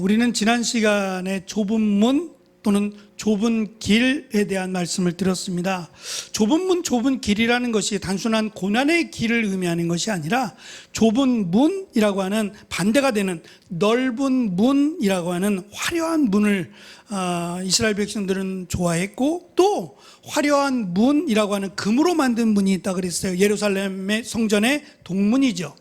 우리는 지난 시간에 좁은 문 또는 좁은 길에 대한 말씀을 들었습니다. 좁은 문, 좁은 길이라는 것이 단순한 고난의 길을 의미하는 것이 아니라 좁은 문이라고 하는 반대가 되는 넓은 문이라고 하는 화려한 문을 이스라엘 백성들은 좋아했고, 또 화려한 문이라고 하는 금으로 만든 문이 있다 그랬어요. 예루살렘의 성전의 동문이죠.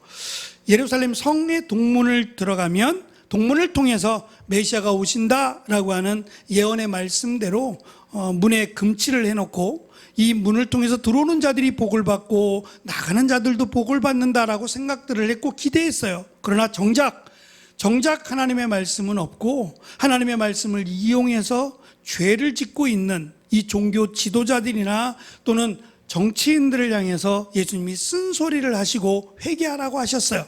예루살렘 성의 동문을 들어가면 동문을 통해서 메시아가 오신다라고 하는 예언의 말씀대로 문에 금칠을 해놓고 이 문을 통해서 들어오는 자들이 복을 받고 나가는 자들도 복을 받는다라고 생각들을 했고 기대했어요. 그러나 정작 하나님의 말씀은 없고, 하나님의 말씀을 이용해서 죄를 짓고 있는 이 종교 지도자들이나 또는 정치인들을 향해서 예수님이 쓴소리를 하시고 회개하라고 하셨어요.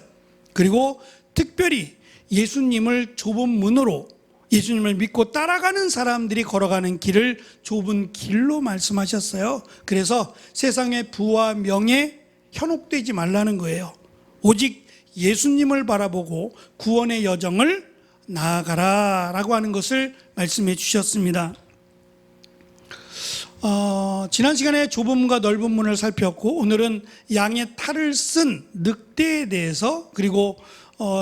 그리고 특별히 예수님을 좁은 문으로, 예수님을 믿고 따라가는 사람들이 걸어가는 길을 좁은 길로 말씀하셨어요. 그래서 세상의 부와 명예 현혹되지 말라는 거예요. 오직 예수님을 바라보고 구원의 여정을 나아가라 라고 하는 것을 말씀해 주셨습니다. 지난 시간에 좁은 문과 넓은 문을 살폈고, 오늘은 양의 탈을 쓴 늑대에 대해서, 그리고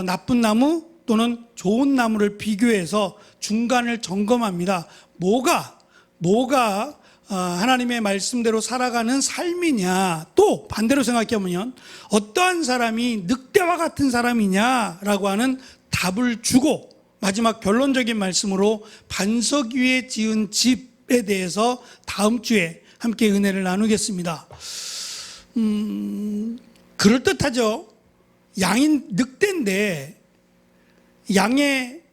나쁜 나무 또는 좋은 나무를 비교해서 중간을 점검합니다. 뭐가 하나님의 말씀대로 살아가는 삶이냐, 또 반대로 생각해보면 어떠한 사람이 늑대와 같은 사람이냐라고 하는 답을 주고, 마지막 결론적인 말씀으로 반석 위에 지은 집에 대해서 다음 주에 함께 은혜를 나누겠습니다. 그럴듯하죠. 양인 늑대인데 양의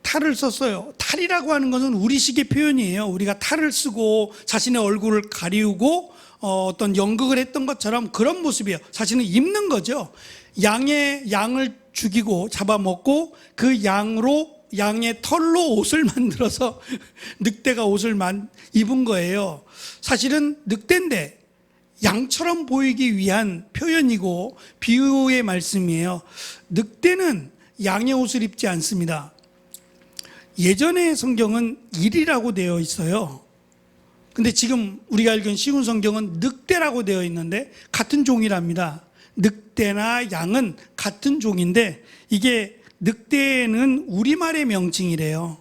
탈을 썼어요. 탈이라고 하는 것은 우리식의 표현이에요. 우리가 탈을 쓰고 자신의 얼굴을 가리우고 어떤 연극을 했던 것처럼 그런 모습이에요. 사실은 입는 거죠. 양을 죽이고 잡아먹고 그 양의 털로 옷을 만들어서 늑대가 옷을 입은 거예요. 사실은 늑대인데 양처럼 보이기 위한 표현이고 비유의 말씀이에요. 늑대는 양의 옷을 입지 않습니다. 예전의 성경은 일이라고 되어 있어요. 근데 지금 우리가 읽은 쉬운 성경은 늑대라고 되어 있는데 같은 종이랍니다. 늑대나 양은 같은 종인데, 이게 늑대는 우리말의 명칭이래요.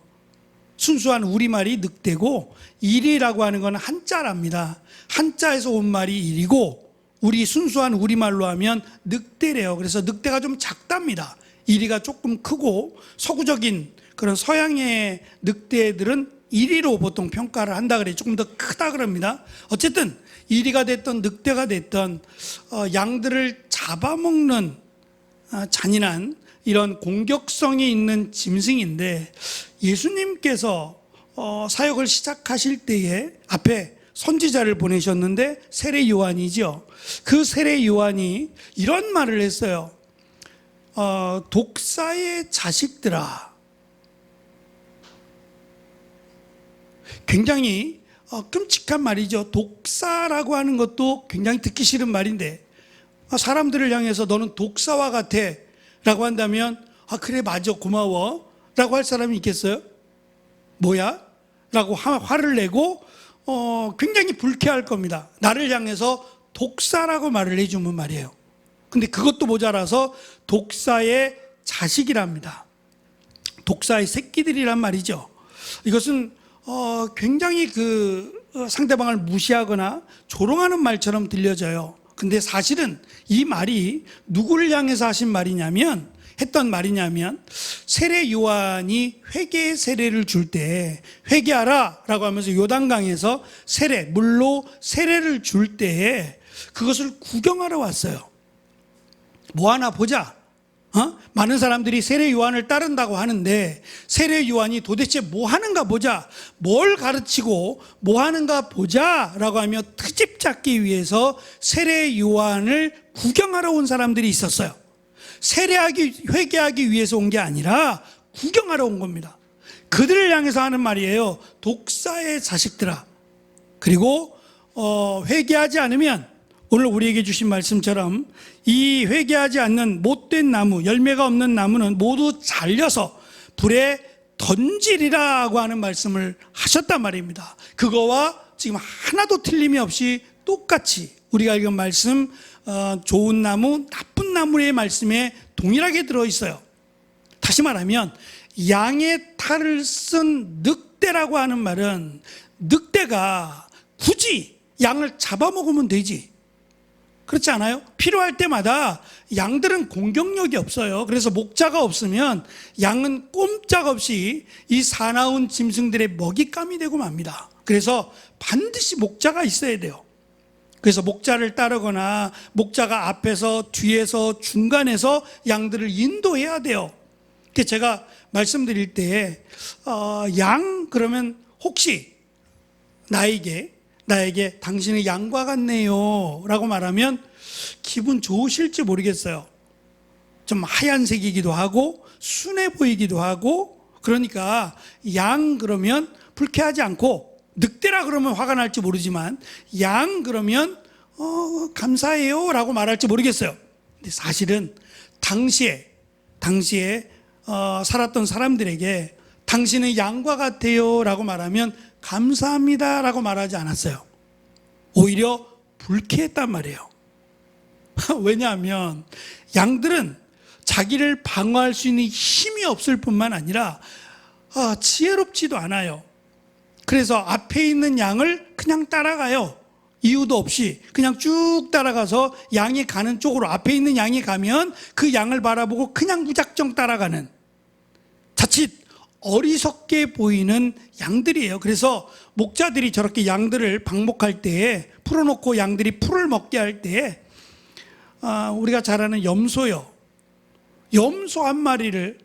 순수한 우리말이 늑대고, 일이라고 하는 건 한자랍니다. 한자에서 온 말이 일이고, 우리 순수한 우리말로 하면 늑대래요. 그래서 늑대가 좀 작답니다. 이리가 조금 크고, 서구적인 그런 서양의 늑대들은 이리로 보통 평가를 한다 그래요. 조금 더 크다 그럽니다. 어쨌든 이리가 됐던 늑대가 됐던 양들을 잡아먹는 잔인한 이런 공격성이 있는 짐승인데, 예수님께서 사역을 시작하실 때에 앞에 선지자를 보내셨는데 세례 요한이죠. 그 세례 요한이 이런 말을 했어요. 독사의 자식들아. 굉장히 끔찍한 말이죠. 독사라고 하는 것도 굉장히 듣기 싫은 말인데, 사람들을 향해서 너는 독사와 같아 라고 한다면, 그래 맞아 고마워 라고 할 사람이 있겠어요? 뭐야? 라고 화를 내고 굉장히 불쾌할 겁니다. 나를 향해서 독사라고 말을 해주면 말이에요. 근데 그것도 모자라서 독사의 자식이랍니다. 독사의 새끼들이란 말이죠. 이것은 굉장히 상대방을 무시하거나 조롱하는 말처럼 들려져요. 근데 사실은 이 말이 누구를 향해서 했던 말이냐면, 세례 요한이 회개의 세례를 줄 때, 회개하라 라고 하면서 요단강에서 물로 세례를 줄 때에 그것을 구경하러 왔어요. 뭐 하나 보자. 많은 사람들이 세례 요한을 따른다고 하는데, 세례 요한이 도대체 뭐 하는가 보자, 뭘 가르치고 뭐 하는가 보자 라고 하며 트집 잡기 위해서 세례 요한을 구경하러 온 사람들이 있었어요. 회개하기 위해서 온 게 아니라 구경하러 온 겁니다. 그들을 향해서 하는 말이에요. 독사의 자식들아. 그리고 회개하지 않으면, 오늘 우리에게 주신 말씀처럼 이 회개하지 않는 못된 나무, 열매가 없는 나무는 모두 잘려서 불에 던지리라고 하는 말씀을 하셨단 말입니다. 그거와 지금 하나도 틀림이 없이 똑같이 우리가 읽은 말씀, 좋은 나무, 나쁜 나무의 말씀에 동일하게 들어있어요. 다시 말하면 양의 탈을 쓴 늑대라고 하는 말은 늑대가 굳이 양을 잡아먹으면 되지, 그렇지 않아요? 필요할 때마다 양들은 공격력이 없어요. 그래서 목자가 없으면 양은 꼼짝없이 이 사나운 짐승들의 먹잇감이 되고 맙니다. 그래서 반드시 목자가 있어야 돼요. 그래서 목자를 따르거나 목자가 앞에서 뒤에서 중간에서 양들을 인도해야 돼요. 제가 말씀드릴 때 양 그러면 혹시 나에게 당신의 양과 같네요 라고 말하면 기분 좋으실지 모르겠어요. 좀 하얀색이기도 하고 순해 보이기도 하고, 그러니까 양 그러면 불쾌하지 않고, 늑대라 그러면 화가 날지 모르지만 양 그러면 감사해요 라고 말할지 모르겠어요. 근데 사실은 당시에 살았던 사람들에게 당신은 양과 같아요 라고 말하면 감사합니다 라고 말하지 않았어요. 오히려 불쾌했단 말이에요. 왜냐하면 양들은 자기를 방어할 수 있는 힘이 없을 뿐만 아니라 지혜롭지도 않아요. 그래서 앞에 있는 양을 그냥 따라가요. 이유도 없이 그냥 쭉 따라가서 양이 가는 쪽으로, 앞에 있는 양이 가면 그 양을 바라보고 그냥 무작정 따라가는, 자칫 어리석게 보이는 양들이에요. 그래서 목자들이 저렇게 양들을 방목할 때에, 풀어놓고 양들이 풀을 먹게 할 때에 우리가 잘 아는 염소요, 염소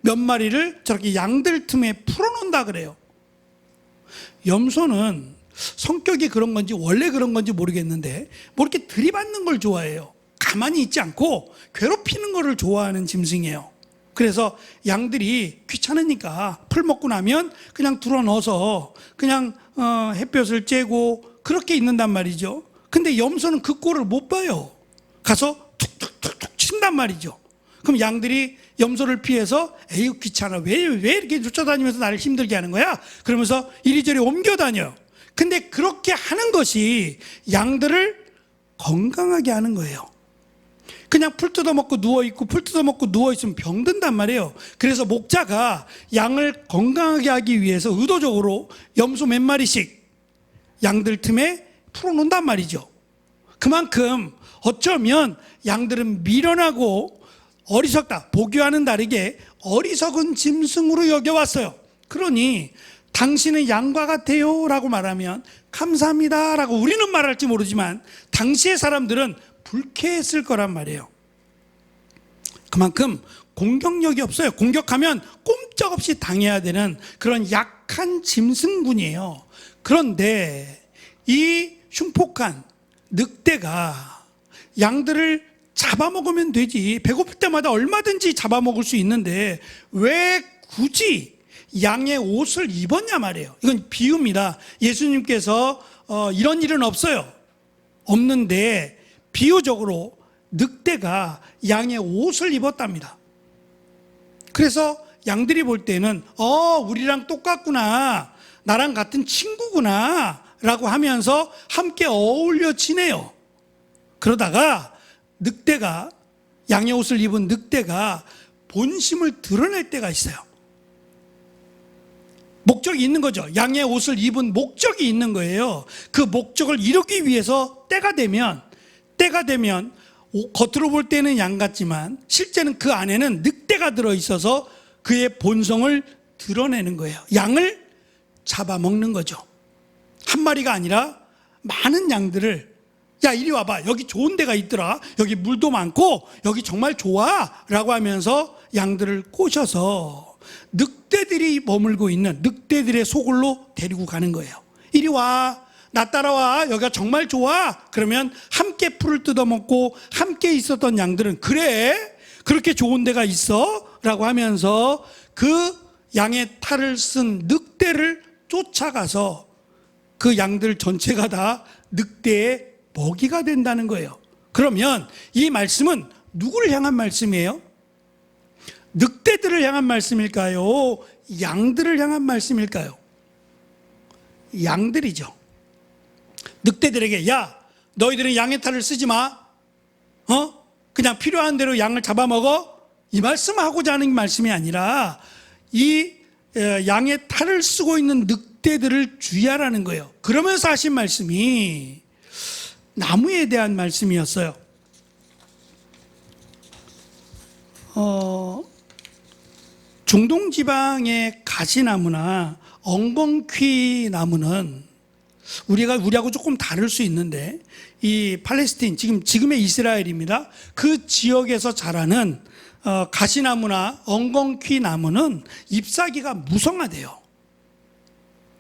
몇 마리를 저렇게 양들 틈에 풀어놓는다 그래요. 염소는 성격이 그런 건지 원래 그런 건지 모르겠는데 뭐 이렇게 들이받는 걸 좋아해요. 가만히 있지 않고 괴롭히는 거를 좋아하는 짐승이에요. 그래서 양들이 귀찮으니까 풀 먹고 나면 그냥 들어 넣어서 그냥 햇볕을 쬐고 그렇게 있는단 말이죠. 근데 염소는 그 꼴을 못 봐요. 가서 툭툭툭툭 친단 말이죠. 그럼 양들이 염소를 피해서 에휴 귀찮아, 왜 이렇게 쫓아다니면서 나를 힘들게 하는 거야? 그러면서 이리저리 옮겨 다녀요. 근데 그렇게 하는 것이 양들을 건강하게 하는 거예요. 그냥 풀 뜯어먹고 누워있으면 병든단 말이에요. 그래서 목자가 양을 건강하게 하기 위해서 의도적으로 염소 몇 마리씩 양들 틈에 풀어놓는단 말이죠. 그만큼 어쩌면 양들은 미련하고 어리석다, 보기와는 다르게 어리석은 짐승으로 여겨왔어요. 그러니 당신은 양과 같아요 라고 말하면 감사합니다 라고 우리는 말할지 모르지만 당시의 사람들은 불쾌했을 거란 말이에요. 그만큼 공격력이 없어요. 공격하면 꼼짝없이 당해야 되는 그런 약한 짐승군이에요. 그런데 이 흉폭한 늑대가 양들을 잡아먹으면 되지, 배고플 때마다 얼마든지 잡아먹을 수 있는데 왜 굳이 양의 옷을 입었냐 말이에요. 이건 비유입니다. 예수님께서 이런 일은 없는데 비유적으로 늑대가 양의 옷을 입었답니다. 그래서 양들이 볼 때는 우리랑 똑같구나, 나랑 같은 친구구나 라고 하면서 함께 어울려 지내요. 그러다가 양의 옷을 입은 늑대가 본심을 드러낼 때가 있어요. 목적이 있는 거죠. 양의 옷을 입은 목적이 있는 거예요. 그 목적을 이루기 위해서 때가 되면 겉으로 볼 때는 양 같지만 실제는 그 안에는 늑대가 들어있어서 그의 본성을 드러내는 거예요. 양을 잡아먹는 거죠. 한 마리가 아니라 많은 양들을, 야 이리 와봐, 여기 좋은 데가 있더라, 여기 물도 많고 여기 정말 좋아 라고 하면서 양들을 꼬셔서 늑대들이 머물고 있는 늑대들의 소굴로 데리고 가는 거예요. 이리 와, 나 따라와, 여기가 정말 좋아. 그러면 함께 풀을 뜯어먹고 함께 있었던 양들은 그래, 그렇게 좋은 데가 있어 라고 하면서 그 양의 탈을 쓴 늑대를 쫓아가서 그 양들 전체가 다 늑대의 먹이가 된다는 거예요. 그러면 이 말씀은 누구를 향한 말씀이에요? 늑대들을 향한 말씀일까요? 양들을 향한 말씀일까요? 양들이죠. 늑대들에게 야, 너희들은 양의 탈을 쓰지 마. 그냥 필요한 대로 양을 잡아먹어. 이 말씀하고자 하는 말씀이 아니라 이 양의 탈을 쓰고 있는 늑대들을 주의하라는 거예요. 그러면서 하신 말씀이 나무에 대한 말씀이었어요. 중동 지방의 가시나무나 엉겅퀴 나무는 우리하고 조금 다를 수 있는데, 이 팔레스틴, 지금의 이스라엘입니다. 그 지역에서 자라는 가시나무나 엉겅퀴 나무는 잎사귀가 무성하대요.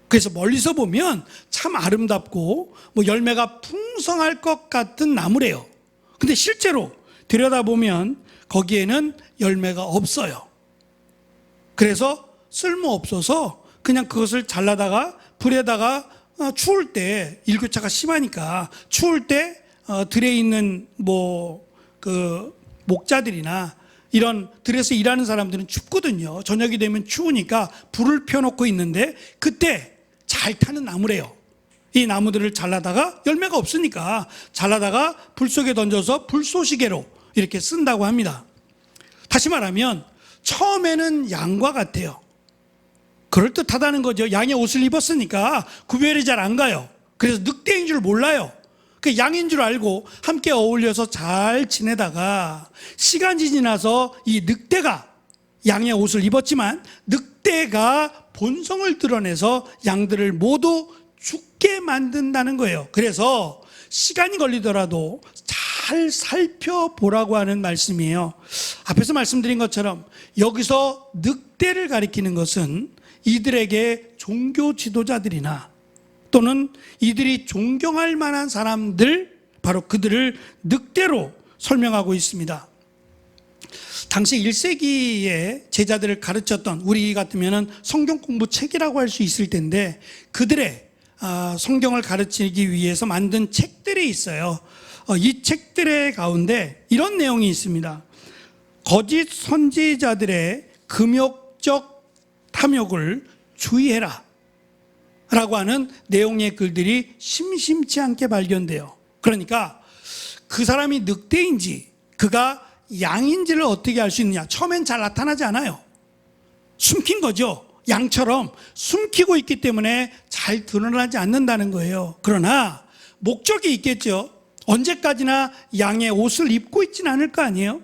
그래서 멀리서 보면 참 아름답고 열매가 풍성할 것 같은 나무래요. 근데 실제로 들여다보면 거기에는 열매가 없어요. 그래서 쓸모없어서 그냥 그것을 잘라다가 불에다가 추울 때, 일교차가 심하니까 추울 때 들에 있는 목자들이나 이런 들에서 일하는 사람들은 춥거든요. 저녁이 되면 추우니까 불을 펴놓고 있는데 그때 잘 타는 나무래요. 이 나무들을 잘라다가 열매가 없으니까 잘라다가 불 속에 던져서 불쏘시개로 이렇게 쓴다고 합니다. 다시 말하면 처음에는 양과 같아요. 그럴듯하다는 거죠. 양의 옷을 입었으니까 구별이 잘 안 가요. 그래서 늑대인 줄 몰라요. 그 양인 줄 알고 함께 어울려서 잘 지내다가 시간이 지나서 이 늑대가 양의 옷을 입었지만 늑대가 본성을 드러내서 양들을 모두 죽게 만든다는 거예요. 그래서 시간이 걸리더라도 잘 살펴보라고 하는 말씀이에요. 앞에서 말씀드린 것처럼 여기서 늑대를 가리키는 것은 이들에게 종교 지도자들이나 또는 이들이 존경할 만한 사람들, 바로 그들을 늑대로 설명하고 있습니다. 당시 1세기에 제자들을 가르쳤던, 우리 같으면 성경 공부 책이라고 할 수 있을 텐데, 그들의 성경을 가르치기 위해서 만든 책들이 있어요. 이 책들의 가운데 이런 내용이 있습니다. 거짓 선지자들의 금욕적 탐욕을 주의해라 라고 하는 내용의 글들이 심심치 않게 발견돼요. 그러니까 그 사람이 늑대인지 그가 양인지를 어떻게 알 수 있느냐. 처음엔 잘 나타나지 않아요. 숨긴 거죠. 양처럼 숨기고 있기 때문에 잘 드러나지 않는다는 거예요. 그러나 목적이 있겠죠. 언제까지나 양의 옷을 입고 있지는 않을 거 아니에요.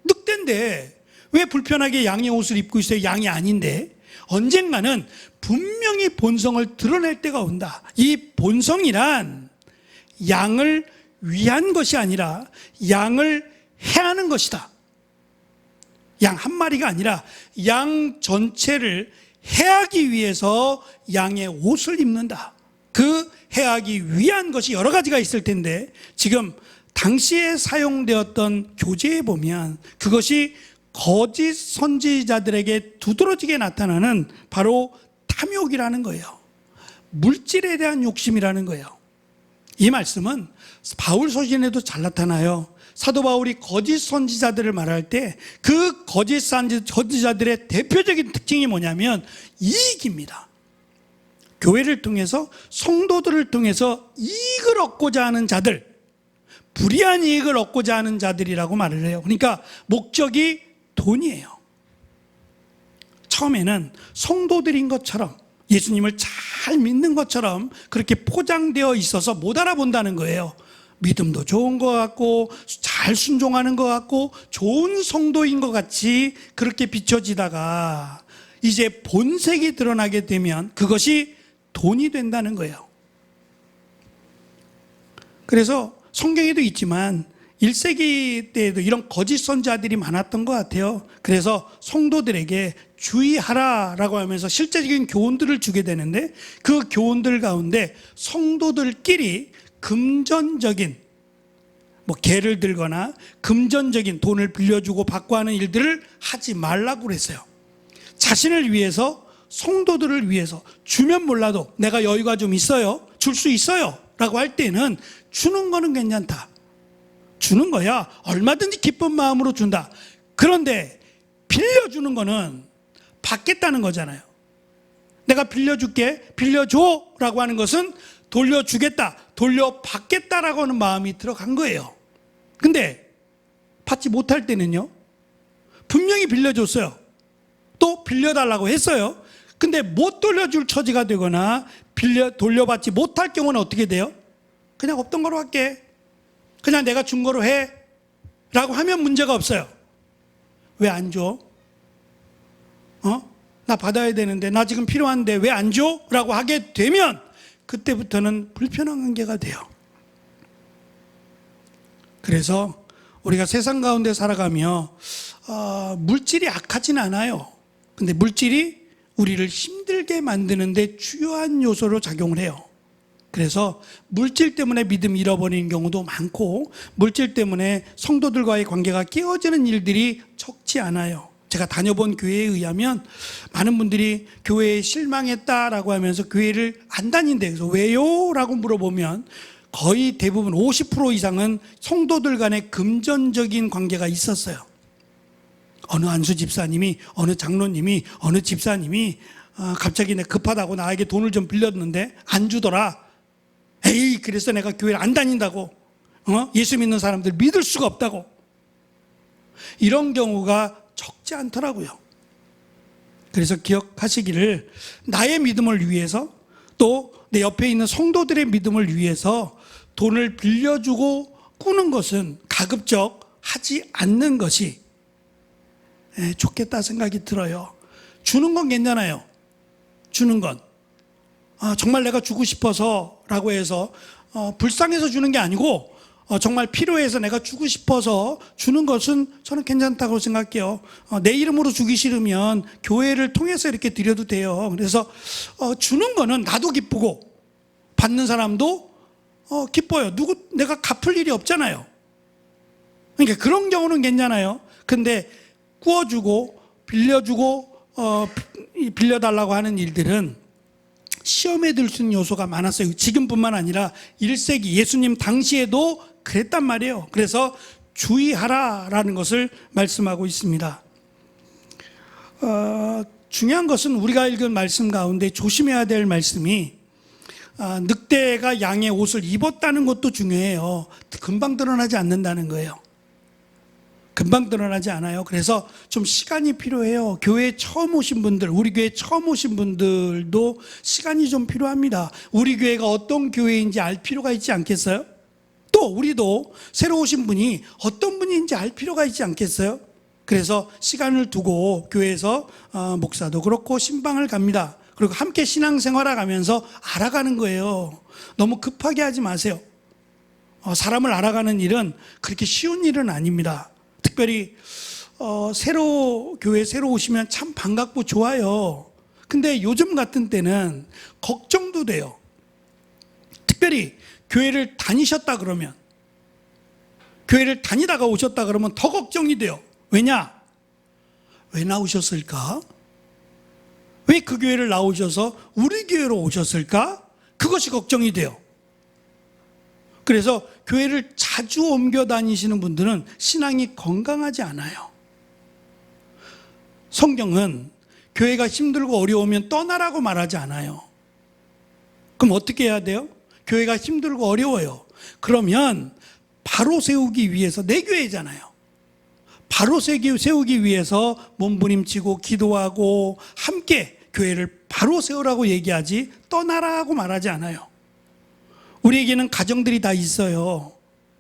늑대인데 왜 불편하게 양의 옷을 입고 있어요? 양이 아닌데. 언젠가는 분명히 본성을 드러낼 때가 온다. 이 본성이란 양을 위한 것이 아니라 양을 해하는 것이다. 양 한 마리가 아니라 양 전체를 해하기 위해서 양의 옷을 입는다. 그 해하기 위한 것이 여러 가지가 있을 텐데, 지금 당시에 사용되었던 교재에 보면 그것이 거짓 선지자들에게 두드러지게 나타나는 바로 탐욕이라는 거예요. 물질에 대한 욕심이라는 거예요. 이 말씀은 바울 서신에도 잘 나타나요. 사도 바울이 거짓 선지자들을 말할 때 그 거짓 선지자들의 대표적인 특징이 뭐냐면 이익입니다. 교회를 통해서, 성도들을 통해서 이익을 얻고자 하는 자들, 불의한 이익을 얻고자 하는 자들이라고 말을 해요. 그러니까 목적이 돈이에요. 처음에는 성도들인 것처럼, 예수님을 잘 믿는 것처럼 그렇게 포장되어 있어서 못 알아본다는 거예요. 믿음도 좋은 것 같고 잘 순종하는 것 같고 좋은 성도인 것 같이 그렇게 비춰지다가 이제 본색이 드러나게 되면 그것이 돈이 된다는 거예요. 그래서 성경에도 있지만 1세기 때에도 이런 거짓 선지자들이 많았던 것 같아요. 그래서 성도들에게 주의하라라고 하면서 실제적인 교훈들을 주게 되는데, 그 교훈들 가운데 성도들끼리 금전적인 개를 들거나 금전적인 돈을 빌려주고 받고 하는 일들을 하지 말라고 그랬어요. 자신을 위해서, 성도들을 위해서, 주면 몰라도 내가 여유가 좀 있어요, 줄 수 있어요 라고 할 때는 주는 거는 괜찮다. 주는 거야 얼마든지 기쁜 마음으로 준다. 그런데 빌려주는 거는 받겠다는 거잖아요. 내가 빌려줄게, 빌려줘라고 하는 것은 돌려주겠다, 돌려받겠다라고 하는 마음이 들어간 거예요. 근데 받지 못할 때는요, 분명히 빌려줬어요. 또 빌려달라고 했어요. 근데 못 돌려줄 처지가 되거나 돌려받지 못할 경우는 어떻게 돼요? 그냥 없던 거로 할게, 그냥 내가 준 거로 해 라고 하면 문제가 없어요. 왜 안 줘? 나 받아야 되는데, 나 지금 필요한데 왜 안 줘? 라고 하게 되면 그때부터는 불편한 관계가 돼요. 그래서 우리가 세상 가운데 살아가며 물질이 악하진 않아요. 근데 물질이 우리를 힘들게 만드는데 주요한 요소로 작용을 해요. 그래서 물질 때문에 믿음 잃어버리는 경우도 많고, 물질 때문에 성도들과의 관계가 깨어지는 일들이 적지 않아요. 제가 다녀본 교회에 의하면 많은 분들이 교회에 실망했다라고 하면서 교회를 안 다닌대. 그래서 왜요? 라고 물어보면 거의 대부분 50% 이상은 성도들 간의 금전적인 관계가 있었어요. 어느 안수 집사님이, 어느 장로님이, 어느 집사님이 갑자기 내가 급하다고 나에게 돈을 좀 빌렸는데 안 주더라. 에이, 그래서 내가 교회를 안 다닌다고, 예수 믿는 사람들 믿을 수가 없다고. 이런 경우가 적지 않더라고요. 그래서 기억하시기를, 나의 믿음을 위해서, 또 내 옆에 있는 성도들의 믿음을 위해서 돈을 빌려주고 꾸는 것은 가급적 하지 않는 것이 좋겠다 생각이 들어요. 주는 건 괜찮아요. 주는 건 정말 내가 주고 싶어서 라고 해서 불쌍해서 주는 게 아니고, 정말 필요해서 내가 주고 싶어서 주는 것은 저는 괜찮다고 생각해요. 내 이름으로 주기 싫으면 교회를 통해서 이렇게 드려도 돼요. 그래서 주는 거는 나도 기쁘고 받는 사람도 기뻐요. 내가 갚을 일이 없잖아요. 그러니까 그런 경우는 괜찮아요. 근데 구워주고 빌려주고 빌려달라고 하는 일들은 시험에 들 수 있는 요소가 많았어요. 지금뿐만 아니라 1세기 예수님 당시에도 그랬단 말이에요. 그래서 주의하라라는 것을 말씀하고 있습니다. 중요한 것은 우리가 읽은 말씀 가운데 조심해야 될 말씀이, 늑대가 양의 옷을 입었다는 것도 중요해요. 금방 드러나지 않는다는 거예요. 금방 드러나지 않아요. 그래서 좀 시간이 필요해요. 교회에 처음 오신 분들, 우리 교회에 처음 오신 분들도 시간이 좀 필요합니다. 우리 교회가 어떤 교회인지 알 필요가 있지 않겠어요? 또 우리도 새로 오신 분이 어떤 분인지 알 필요가 있지 않겠어요? 그래서 시간을 두고 교회에서 목사도 그렇고 신방을 갑니다. 그리고 함께 신앙생활을 가면서 알아가는 거예요. 너무 급하게 하지 마세요. 사람을 알아가는 일은 그렇게 쉬운 일은 아닙니다. 특별히 교회 새로 오시면 참 반갑고 좋아요. 근데 요즘 같은 때는 걱정도 돼요. 특별히 교회를 다니셨다 그러면, 교회를 다니다가 오셨다 그러면 더 걱정이 돼요. 왜냐? 왜 나오셨을까? 왜 그 교회를 나오셔서 우리 교회로 오셨을까? 그것이 걱정이 돼요. 그래서 교회를 자주 옮겨 다니시는 분들은 신앙이 건강하지 않아요. 성경은 교회가 힘들고 어려우면 떠나라고 말하지 않아요. 그럼 어떻게 해야 돼요? 교회가 힘들고 어려워요. 그러면 바로 세우기 위해서, 내 교회잖아요. 바로 세우기 위해서 몸부림치고 기도하고 함께 교회를 바로 세우라고 얘기하지, 떠나라고 말하지 않아요. 우리에게는 가정들이 다 있어요.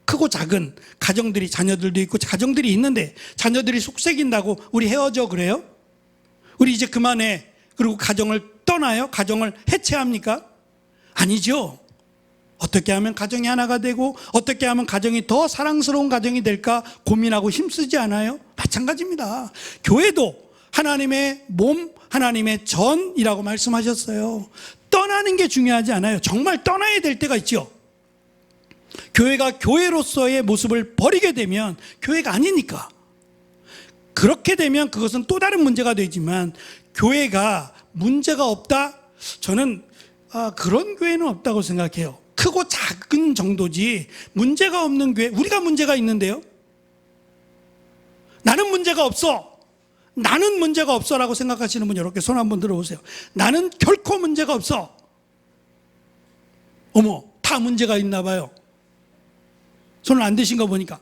크고 작은 가정들이, 자녀들도 있고 가정들이 있는데 자녀들이 속색인다고 우리 헤어져 그래요? 우리 이제 그만해 그리고 가정을 떠나요? 가정을 해체합니까? 아니죠. 어떻게 하면 가정이 하나가 되고 어떻게 하면 가정이 더 사랑스러운 가정이 될까 고민하고 힘쓰지 않아요? 마찬가지입니다. 교회도 하나님의 몸, 하나님의 전이라고 말씀하셨어요. 떠나는 게 중요하지 않아요. 정말 떠나야 될 때가 있죠. 교회가 교회로서의 모습을 버리게 되면 교회가 아니니까. 그렇게 되면 그것은 또 다른 문제가 되지만, 교회가 문제가 없다? 저는 그런 교회는 없다고 생각해요. 크고 작은 정도지 문제가 없는 교회, 우리가 문제가 있는데요. 나는 문제가 없어. 나는 문제가 없어라고 생각하시는 분 이렇게 손 한번 들어보세요. 나는 결코 문제가 없어. 어머, 다 문제가 있나 봐요. 손을 안 드신 거 보니까.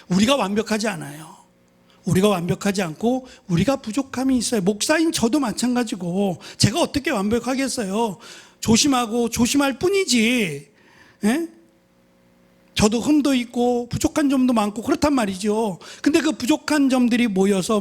우리가 완벽하지 않아요. 우리가 완벽하지 않고 우리가 부족함이 있어요. 목사인 저도 마찬가지고 제가 어떻게 완벽하겠어요. 조심하고 조심할 뿐이지. 예? 저도 흠도 있고 부족한 점도 많고 그렇단 말이죠. 근데 그 부족한 점들이 모여서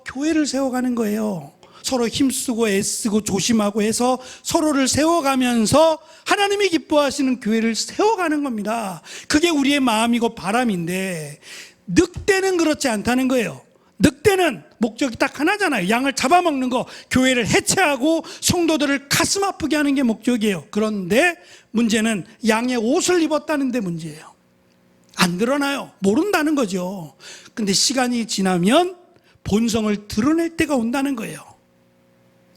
교회를 세워가는 거예요. 서로 힘쓰고 애쓰고 조심하고 해서 서로를 세워가면서 하나님이 기뻐하시는 교회를 세워가는 겁니다. 그게 우리의 마음이고 바람인데, 늑대는 그렇지 않다는 거예요. 늑대는 목적이 딱 하나잖아요. 양을 잡아먹는 거, 교회를 해체하고 성도들을 가슴 아프게 하는 게 목적이에요. 그런데 문제는 양의 옷을 입었다는 데 문제예요. 안 드러나요. 모른다는 거죠. 근데 시간이 지나면 본성을 드러낼 때가 온다는 거예요.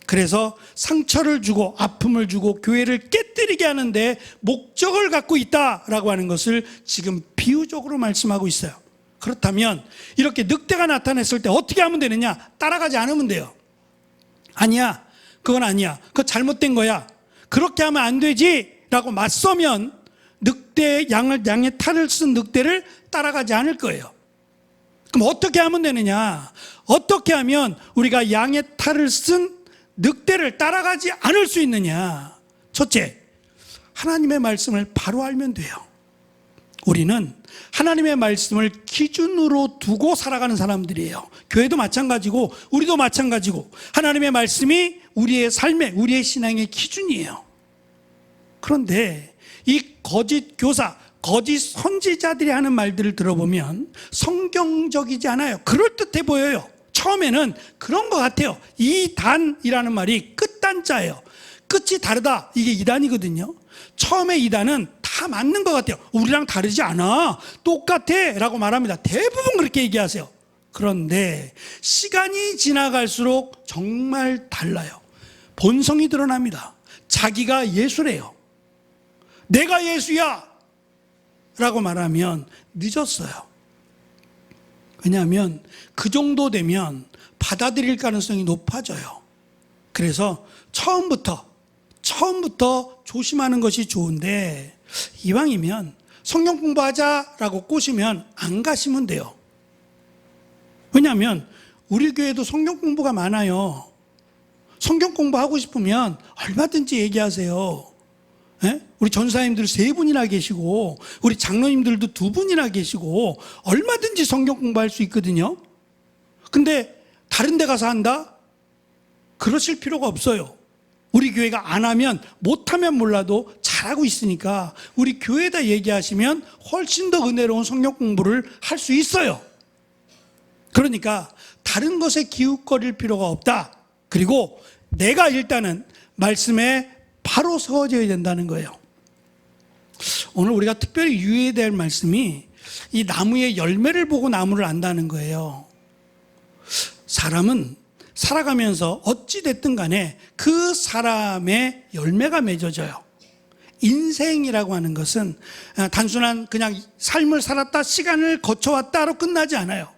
그래서 상처를 주고 아픔을 주고 교회를 깨뜨리게 하는데 목적을 갖고 있다라고 하는 것을 지금 비유적으로 말씀하고 있어요. 그렇다면 이렇게 늑대가 나타났을 때 어떻게 하면 되느냐? 따라가지 않으면 돼요. 아니야, 그건 아니야, 그거 잘못된 거야, 그렇게 하면 안 되지 라고 맞서면 양의 탈을 쓴 늑대를 따라가지 않을 거예요. 그럼 어떻게 하면 되느냐? 어떻게 하면 우리가 양의 탈을 쓴 늑대를 따라가지 않을 수 있느냐? 첫째, 하나님의 말씀을 바로 알면 돼요. 우리는 하나님의 말씀을 기준으로 두고 살아가는 사람들이에요. 교회도 마찬가지고 우리도 마찬가지고 하나님의 말씀이 우리의 삶의, 우리의 신앙의 기준이에요. 그런데 이 거짓 교사, 거짓 선지자들이 하는 말들을 들어보면 성경적이지 않아요. 그럴듯해 보여요. 처음에는 그런 것 같아요. 이단이라는 말이 끝단자예요. 끝이 다르다, 이게 이단이거든요. 처음에 이단은 다 맞는 것 같아요. 우리랑 다르지 않아, 똑같아 라고 말합니다. 대부분 그렇게 얘기하세요. 그런데 시간이 지나갈수록 정말 달라요. 본성이 드러납니다. 자기가 예수래요. 내가 예수야 라고 말하면 늦었어요. 왜냐하면 그 정도 되면 받아들일 가능성이 높아져요. 그래서 처음부터 조심하는 것이 좋은데, 이왕이면 성경 공부하자라고 꼬시면 안 가시면 돼요. 왜냐하면 우리 교회도 성경 공부가 많아요. 성경 공부하고 싶으면 얼마든지 얘기하세요. 예? 우리 전사님들 3분이나 계시고 우리 장로님들도 2분이나 계시고 얼마든지 성경 공부할 수 있거든요. 근데 다른 데 가서 한다? 그러실 필요가 없어요. 우리 교회가 안 하면, 못하면 몰라도 잘하고 있으니까 우리 교회에다 얘기하시면 훨씬 더 은혜로운 성경 공부를 할 수 있어요. 그러니까 다른 것에 기웃거릴 필요가 없다. 그리고 내가 일단은 말씀에 바로 서워져야 된다는 거예요. 오늘 우리가 특별히 유의해야 될 말씀이 이 나무의 열매를 보고 나무를 안다는 거예요. 사람은 살아가면서 어찌 됐든 간에 그 사람의 열매가 맺어져요. 인생이라고 하는 것은 단순한 그냥 삶을 살았다, 시간을 거쳐왔다로 끝나지 않아요.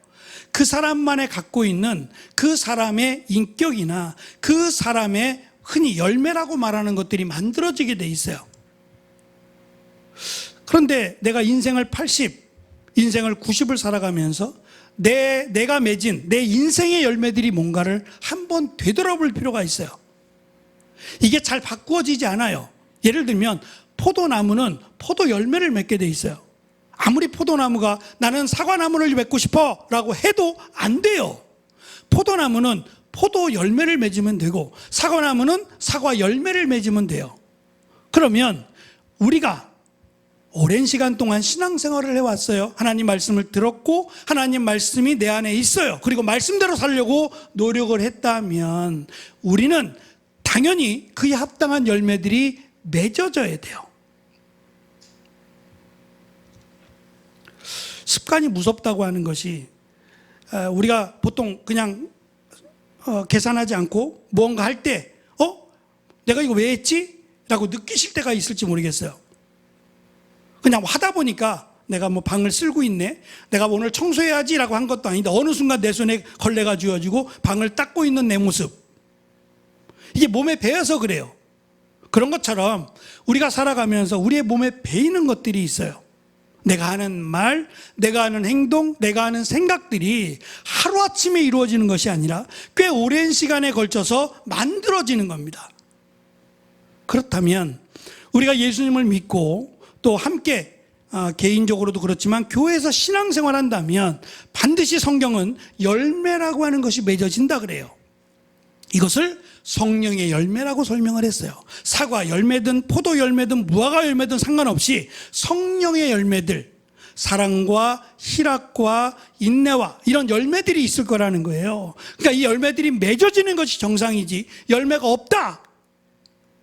그 사람만에 갖고 있는 그 사람의 인격이나 그 사람의 흔히 열매라고 말하는 것들이 만들어지게 돼 있어요. 그런데 내가 인생을 90을 살아가면서 내가 맺은 내 인생의 열매들이 뭔가를 한번 되돌아볼 필요가 있어요. 이게 잘 바꾸어지지 않아요. 예를 들면 포도나무는 포도 열매를 맺게 돼 있어요. 아무리 포도나무가 나는 사과나무를 맺고 싶어 라고 해도 안 돼요. 포도나무는 포도 열매를 맺으면 되고 사과나무는 사과 열매를 맺으면 돼요. 그러면 우리가 오랜 시간 동안 신앙생활을 해왔어요. 하나님 말씀을 들었고 하나님 말씀이 내 안에 있어요. 그리고 말씀대로 살려고 노력을 했다면 우리는 당연히 그에 합당한 열매들이 맺어져야 돼요. 습관이 무섭다고 하는 것이, 우리가 보통 그냥 계산하지 않고 무언가 할 때 내가 이거 왜 했지? 라고 느끼실 때가 있을지 모르겠어요. 그냥 하다 보니까 내가 뭐 방을 쓸고 있네, 내가 오늘 청소해야지라고 한 것도 아닌데 어느 순간 내 손에 걸레가 쥐어지고 방을 닦고 있는 내 모습, 이게 몸에 배어서 그래요. 그런 것처럼 우리가 살아가면서 우리의 몸에 배이는 것들이 있어요. 내가 하는 말, 내가 하는 행동, 내가 하는 생각들이 하루아침에 이루어지는 것이 아니라 꽤 오랜 시간에 걸쳐서 만들어지는 겁니다. 그렇다면 우리가 예수님을 믿고 또 함께 개인적으로도 그렇지만 교회에서 신앙생활 한다면 반드시 성경은 열매라고 하는 것이 맺어진다 그래요. 이것을 성령의 열매라고 설명을 했어요. 사과 열매든 포도 열매든 무화과 열매든 상관없이 성령의 열매들, 사랑과 희락과 인내와 이런 열매들이 있을 거라는 거예요. 그러니까 이 열매들이 맺어지는 것이 정상이지, 열매가 없다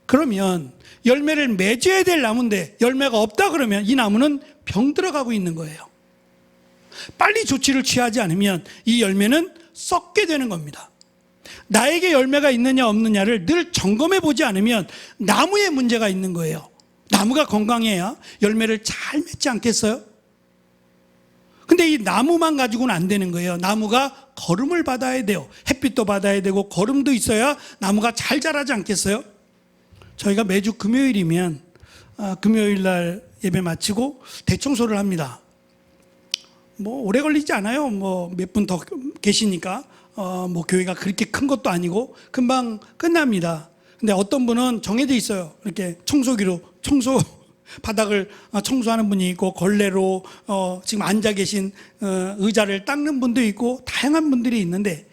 그러면, 열매를 맺어야 될 나무인데 열매가 없다 그러면 이 나무는 병 들어가고 있는 거예요. 빨리 조치를 취하지 않으면 이 열매는 썩게 되는 겁니다. 나에게 열매가 있느냐 없느냐를 늘 점검해 보지 않으면 나무에 문제가 있는 거예요. 나무가 건강해야 열매를 잘 맺지 않겠어요? 근데 이 나무만 가지고는 안 되는 거예요. 나무가 거름을 받아야 돼요. 햇빛도 받아야 되고 거름도 있어야 나무가 잘 자라지 않겠어요? 저희가 매주 금요일이면 금요일 날 예배 마치고 대청소를 합니다. 뭐 오래 걸리지 않아요. 뭐 몇 분 더 계시니까. 뭐 교회가 그렇게 큰 것도 아니고 금방 끝납니다. 근데 어떤 분은 정해져 있어요. 이렇게 청소기로 바닥을 청소하는 분이 있고, 걸레로 지금 앉아 계신 의자를 닦는 분도 있고, 다양한 분들이 있는데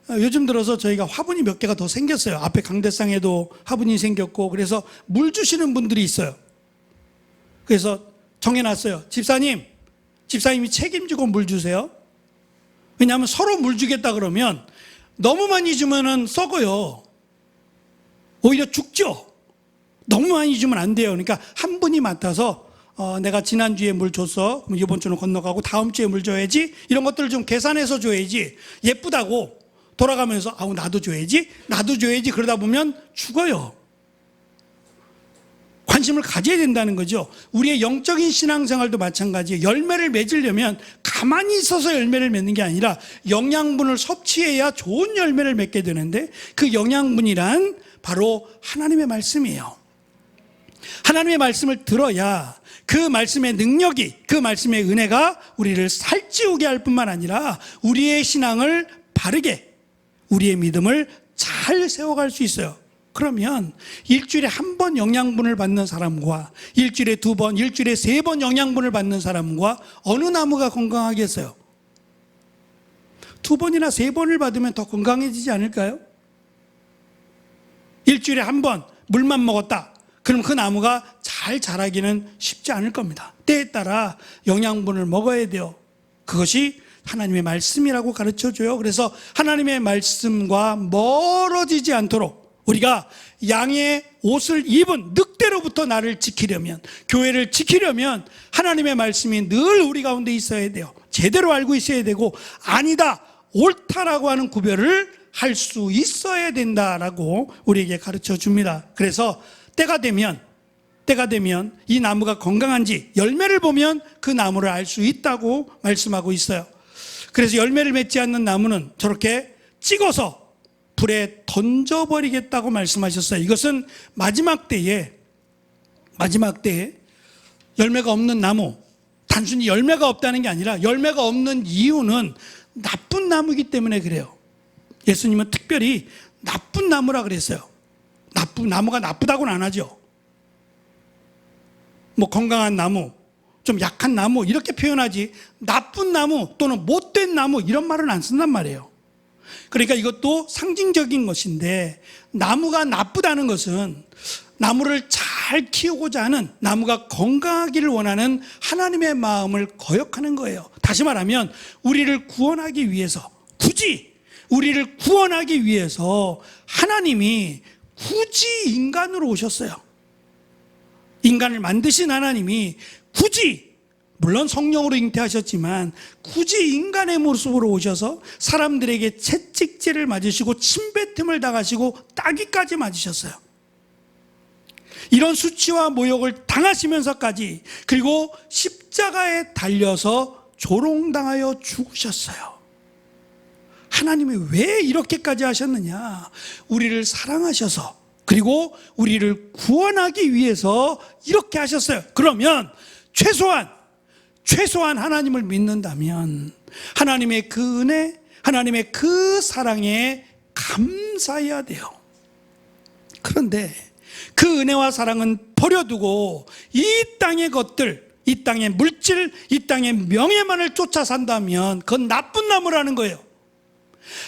요즘 들어서 저희가 화분이 몇 개가 더 생겼어요. 앞에 강대상에도 화분이 생겼고, 그래서 물 주시는 분들이 있어요. 그래서 정해놨어요. 집사님이 책임지고 물 주세요. 왜냐하면 서로 물 주겠다 그러면 너무 많이 주면은 썩어요. 오히려 죽죠. 너무 많이 주면 안 돼요. 그러니까 한 분이 맡아서 내가 지난주에 물 줬어, 그럼 이번 주는 건너가고 다음 주에 물 줘야지, 이런 것들을 좀 계산해서 줘야지. 예쁘다고 돌아가면서 나도 줘야지 그러다 보면 죽어요. 관심을 가져야 된다는 거죠. 우리의 영적인 신앙생활도 마찬가지예요. 열매를 맺으려면 가만히 있어서 열매를 맺는 게 아니라 영양분을 섭취해야 좋은 열매를 맺게 되는데, 그 영양분이란 바로 하나님의 말씀이에요. 하나님의 말씀을 들어야 그 말씀의 능력이, 그 말씀의 은혜가 우리를 살찌우게 할 뿐만 아니라 우리의 신앙을 바르게, 우리의 믿음을 잘 세워갈 수 있어요. 그러면 일주일에 한 번 영양분을 받는 사람과 일주일에 두 번, 일주일에 세 번 영양분을 받는 사람과 어느 나무가 건강하겠어요? 두 번이나 세 번을 받으면 더 건강해지지 않을까요? 일주일에 한 번 물만 먹었다, 그럼 그 나무가 잘 자라기는 쉽지 않을 겁니다. 때에 따라 영양분을 먹어야 돼요. 그것이 하나님의 말씀이라고 가르쳐줘요. 그래서 하나님의 말씀과 멀어지지 않도록 우리가 양의 옷을 입은 늑대로부터 나를 지키려면, 교회를 지키려면 하나님의 말씀이 늘 우리 가운데 있어야 돼요. 제대로 알고 있어야 되고, 아니다, 옳다라고 하는 구별을 할 수 있어야 된다라고 우리에게 가르쳐 줍니다. 그래서 때가 되면 이 나무가 건강한지 열매를 보면 그 나무를 알 수 있다고 말씀하고 있어요. 그래서 열매를 맺지 않는 나무는 저렇게 찍어서 불에 던져버리겠다고 말씀하셨어요. 이것은 마지막 때에 열매가 없는 나무, 단순히 열매가 없다는 게 아니라 열매가 없는 이유는 나쁜 나무이기 때문에 그래요. 예수님은 특별히 나쁜 나무라 그랬어요. 나무가 나쁘다고는 안 하죠. 뭐 건강한 나무, 좀 약한 나무 이렇게 표현하지, 나쁜 나무 또는 못된 나무 이런 말은 안 쓴단 말이에요. 그러니까 이것도 상징적인 것인데, 나무가 나쁘다는 것은 나무를 잘 키우고자 하는, 나무가 건강하기를 원하는 하나님의 마음을 거역하는 거예요. 다시 말하면 우리를 구원하기 위해서, 굳이 우리를 구원하기 위해서 하나님이 굳이 인간으로 오셨어요. 인간을 만드신 하나님이 굳이, 물론 성령으로 잉태하셨지만 굳이 인간의 모습으로 오셔서 사람들에게 채찍질을 맞으시고 침뱉음을 당하시고 따귀까지 맞으셨어요. 이런 수치와 모욕을 당하시면서까지, 그리고 십자가에 달려서 조롱당하여 죽으셨어요. 하나님이 왜 이렇게까지 하셨느냐? 우리를 사랑하셔서, 그리고 우리를 구원하기 위해서 이렇게 하셨어요. 그러면 최소한 하나님을 믿는다면 하나님의 그 은혜, 하나님의 그 사랑에 감사해야 돼요. 그런데 그 은혜와 사랑은 버려두고 이 땅의 것들, 이 땅의 물질, 이 땅의 명예만을 쫓아 산다면 그건 나쁜 나무라는 거예요.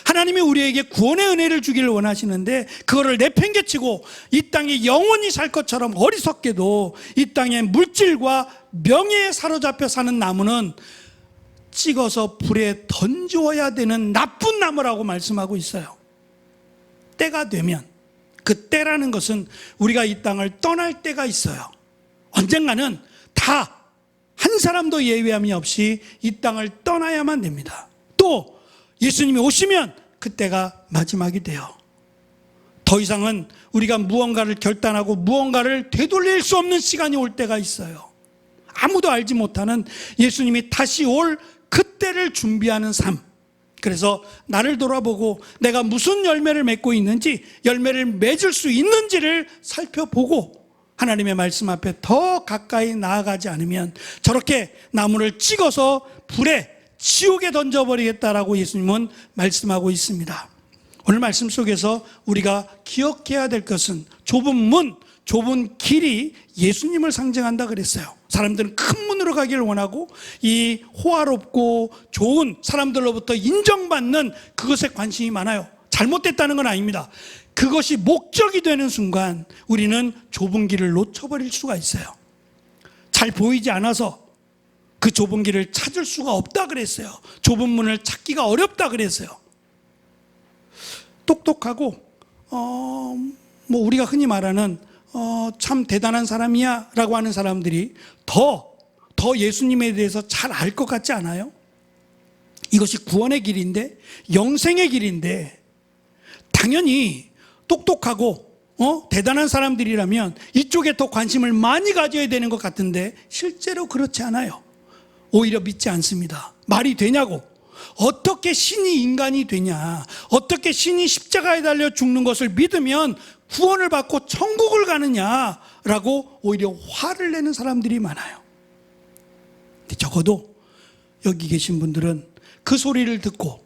하나님이 우리에게 구원의 은혜를 주기를 원하시는데 그거를 내팽개치고 이 땅에 영원히 살 것처럼 어리석게도 이 땅의 물질과 명예에 사로잡혀 사는 나무는 찍어서 불에 던져야 되는 나쁜 나무라고 말씀하고 있어요. 때가 되면, 그 때라는 것은 우리가 이 땅을 떠날 때가 있어요. 언젠가는 다 한 사람도 예외함이 없이 이 땅을 떠나야만 됩니다. 또 예수님이 오시면 그때가 마지막이 돼요. 더 이상은 우리가 무언가를 결단하고 무언가를 되돌릴 수 없는 시간이 올 때가 있어요. 아무도 알지 못하는 예수님이 다시 올 그때를 준비하는 삶. 그래서 나를 돌아보고 내가 무슨 열매를 맺고 있는지, 열매를 맺을 수 있는지를 살펴보고 하나님의 말씀 앞에 더 가까이 나아가지 않으면 저렇게 나무를 찍어서 불에, 지옥에 던져버리겠다라고 예수님은 말씀하고 있습니다. 오늘 말씀 속에서 우리가 기억해야 될 것은 좁은 문, 좁은 길이 예수님을 상징한다 그랬어요. 사람들은 큰 문으로 가기를 원하고 이 호화롭고 좋은 사람들로부터 인정받는 그것에 관심이 많아요. 잘못됐다는 건 아닙니다. 그것이 목적이 되는 순간 우리는 좁은 길을 놓쳐버릴 수가 있어요. 잘 보이지 않아서 그 좁은 길을 찾을 수가 없다 그랬어요. 좁은 문을 찾기가 어렵다 그랬어요. 똑똑하고 우리가 흔히 말하는 참 대단한 사람이야 라고 하는 사람들이 더 예수님에 대해서 잘 알 것 같지 않아요? 이것이 구원의 길인데, 영생의 길인데, 당연히 똑똑하고 대단한 사람들이라면 이쪽에 더 관심을 많이 가져야 되는 것 같은데 실제로 그렇지 않아요. 오히려 믿지 않습니다. 말이 되냐고. 어떻게 신이 인간이 되냐, 어떻게 신이 십자가에 달려 죽는 것을 믿으면 구원을 받고 천국을 가느냐라고 오히려 화를 내는 사람들이 많아요. 근데 적어도 여기 계신 분들은 그 소리를 듣고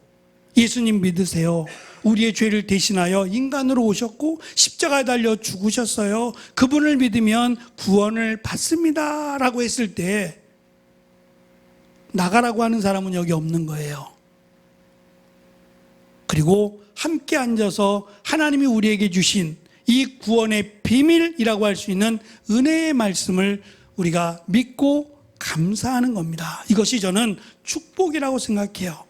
예수님 믿으세요, 우리의 죄를 대신하여 인간으로 오셨고 십자가에 달려 죽으셨어요, 그분을 믿으면 구원을 받습니다 라고 했을 때 나가라고 하는 사람은 여기 없는 거예요. 그리고 함께 앉아서 하나님이 우리에게 주신 이 구원의 비밀이라고 할 수 있는 은혜의 말씀을 우리가 믿고 감사하는 겁니다. 이것이 저는 축복이라고 생각해요.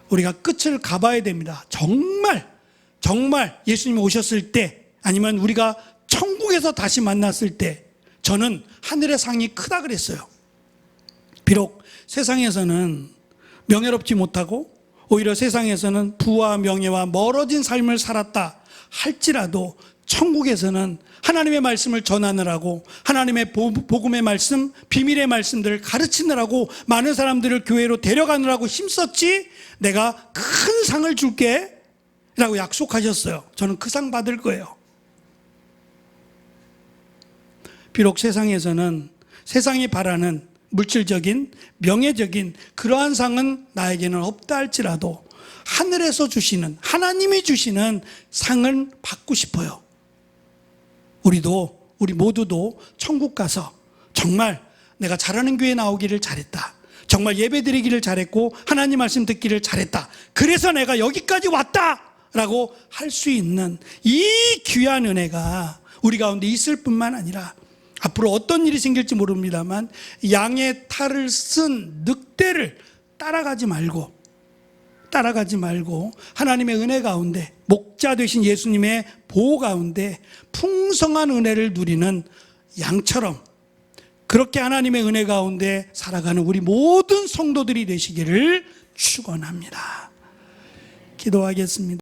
우리가 끝을 가봐야 됩니다. 정말 예수님이 오셨을 때, 아니면 우리가 천국에서 다시 만났을 때 저는 하늘의 상이 크다 그랬어요. 비록 세상에서는 명예롭지 못하고 오히려 세상에서는 부와 명예와 멀어진 삶을 살았다 할지라도 천국에서는 하나님의 말씀을 전하느라고, 하나님의 복음의 말씀, 비밀의 말씀들을 가르치느라고, 많은 사람들을 교회로 데려가느라고 힘썼지 내가 큰 상을 줄게 라고 약속하셨어요. 저는 그 상 받을 거예요. 비록 세상에서는 세상이 바라는 물질적인, 명예적인 그러한 상은 나에게는 없다 할지라도 하늘에서 주시는, 하나님이 주시는 상을 받고 싶어요. 우리 모두도 천국 가서 정말 내가 잘하는 교회 나오기를 잘했다, 정말 예배 드리기를 잘했고 하나님 말씀 듣기를 잘했다, 그래서 내가 여기까지 왔다 라고 할 수 있는 이 귀한 은혜가 우리 가운데 있을 뿐만 아니라 앞으로 어떤 일이 생길지 모릅니다만 양의 탈을 쓴 늑대를 따라가지 말고 하나님의 은혜 가운데, 목자 되신 예수님의 보호 가운데 풍성한 은혜를 누리는 양처럼 그렇게 하나님의 은혜 가운데 살아가는 우리 모든 성도들이 되시기를 축원합니다. 기도하겠습니다.